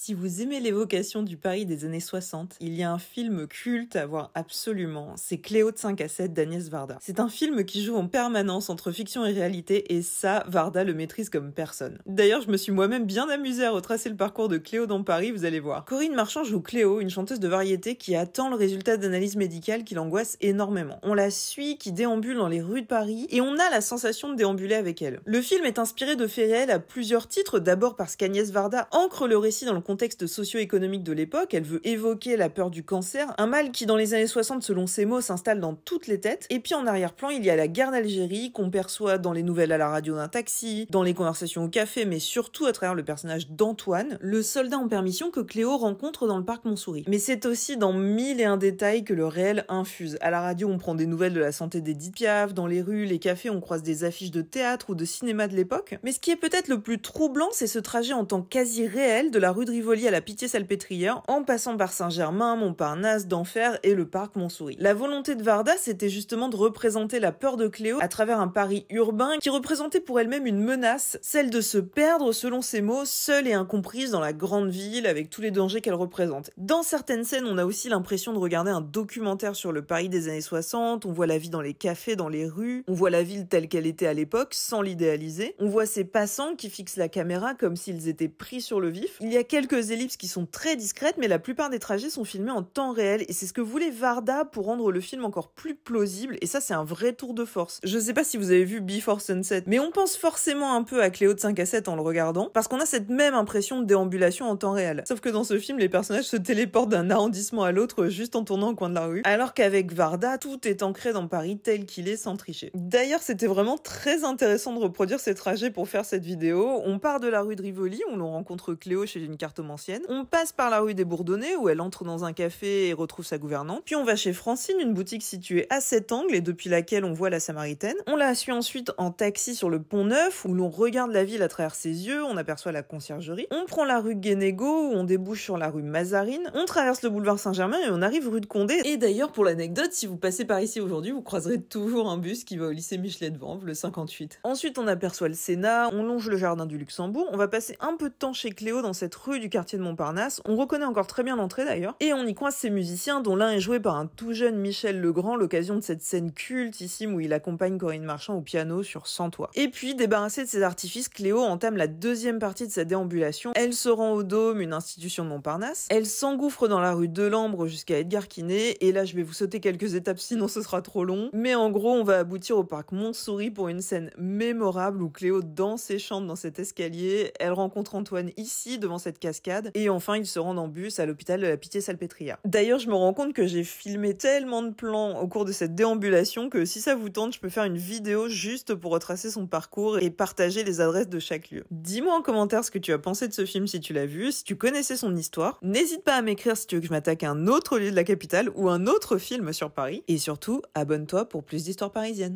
Si vous aimez l'évocation du Paris des années 60, il y a un film culte à voir absolument, c'est Cléo de 5 à 7 d'Agnès Varda. C'est un film qui joue en permanence entre fiction et réalité et ça, Varda le maîtrise comme personne. D'ailleurs, je me suis moi-même bien amusée à retracer le parcours de Cléo dans Paris, vous allez voir. Corinne Marchand joue Cléo, une chanteuse de variété qui attend le résultat d'analyse médicale qui l'angoisse énormément. On la suit, qui déambule dans les rues de Paris et on a la sensation de déambuler avec elle. Le film est inspiré de faits réels à plusieurs titres, d'abord parce qu'Agnès Varda ancre le récit dans le contexte socio-économique de l'époque, elle veut évoquer la peur du cancer, un mal qui dans les années 60 selon ses mots s'installe dans toutes les têtes, et puis en arrière-plan il y a la guerre d'Algérie qu'on perçoit dans les nouvelles à la radio d'un taxi, dans les conversations au café, mais surtout à travers le personnage d'Antoine, le soldat en permission que Cléo rencontre dans le parc Montsouris. Mais c'est aussi dans mille et un détails que le réel infuse. À la radio on prend des nouvelles de la santé d'Edith Piaf, dans les rues, les cafés on croise des affiches de théâtre ou de cinéma de l'époque, mais ce qui est peut-être le plus troublant c'est ce trajet en temps quasi réel de la rue de Rivoli à la Pitié-Salpêtrière, en passant par Saint-Germain, Montparnasse, d'Enfer et le parc Montsouris. La volonté de Varda, c'était justement de représenter la peur de Cléo à travers un Paris urbain qui représentait pour elle-même une menace, celle de se perdre, selon ses mots, seule et incomprise dans la grande ville avec tous les dangers qu'elle représente. Dans certaines scènes, on a aussi l'impression de regarder un documentaire sur le Paris des années 60, on voit la vie dans les cafés, dans les rues, on voit la ville telle qu'elle était à l'époque, sans l'idéaliser, on voit ces passants qui fixent la caméra comme s'ils étaient pris sur le vif. Il y a quelques ellipses qui sont très discrètes, mais la plupart des trajets sont filmés en temps réel, et c'est ce que voulait Varda pour rendre le film encore plus plausible, et ça c'est un vrai tour de force. Je sais pas si vous avez vu Before Sunset, mais on pense forcément un peu à Cléo de 5 à 7 en le regardant, parce qu'on a cette même impression de déambulation en temps réel. Sauf que dans ce film, les personnages se téléportent d'un arrondissement à l'autre juste en tournant au coin de la rue, alors qu'avec Varda, tout est ancré dans Paris tel qu'il est sans tricher. D'ailleurs, c'était vraiment très intéressant de reproduire ces trajets pour faire cette vidéo. On part de la rue de Rivoli, où l'on rencontre Cléo chez une cartomancienne. On passe par la rue des Bourdonnais, où elle entre dans un café et retrouve sa gouvernante. Puis on va chez Francine, une boutique située à cet angle et depuis laquelle on voit la Samaritaine. On la suit ensuite en taxi sur le Pont Neuf, où l'on regarde la ville à travers ses yeux, on aperçoit la conciergerie. On prend la rue Guénégaud, où on débouche sur la rue Mazarine. On traverse le boulevard Saint-Germain et on arrive rue de Condé. Et d'ailleurs, pour l'anecdote, si vous passez par ici aujourd'hui, vous croiserez toujours un bus qui va au lycée Michelet-de-Vanves, le 58. Ensuite, on aperçoit le Sénat, on longe le jardin du Luxembourg, on va passer un peu de temps chez Cléo dans cette rue du quartier de Montparnasse, on reconnaît encore très bien l'entrée d'ailleurs, et on y croise ses musiciens dont l'un est joué par un tout jeune Michel Legrand, l'occasion de cette scène cultissime où il accompagne Corinne Marchand au piano sur Sans Toi. Et puis, débarrassée de ses artifices, Cléo entame la deuxième partie de sa déambulation. Elle se rend au Dôme, une institution de Montparnasse, elle s'engouffre dans la rue Delambre jusqu'à Edgar Quinet, et là je vais vous sauter quelques étapes sinon ce sera trop long, mais en gros on va aboutir au parc Montsouris pour une scène mémorable où Cléo danse et chante dans cet escalier, elle rencontre Antoine ici devant cette cascade, et enfin ils se rendent en bus à l'hôpital de la Pitié-Salpêtrière. D'ailleurs je me rends compte que j'ai filmé tellement de plans au cours de cette déambulation que si ça vous tente je peux faire une vidéo juste pour retracer son parcours et partager les adresses de chaque lieu. Dis-moi en commentaire ce que tu as pensé de ce film si tu l'as vu, si tu connaissais son histoire, n'hésite pas à m'écrire si tu veux que je m'attaque à un autre lieu de la capitale ou un autre film sur Paris, et surtout abonne-toi pour plus d'histoires parisiennes.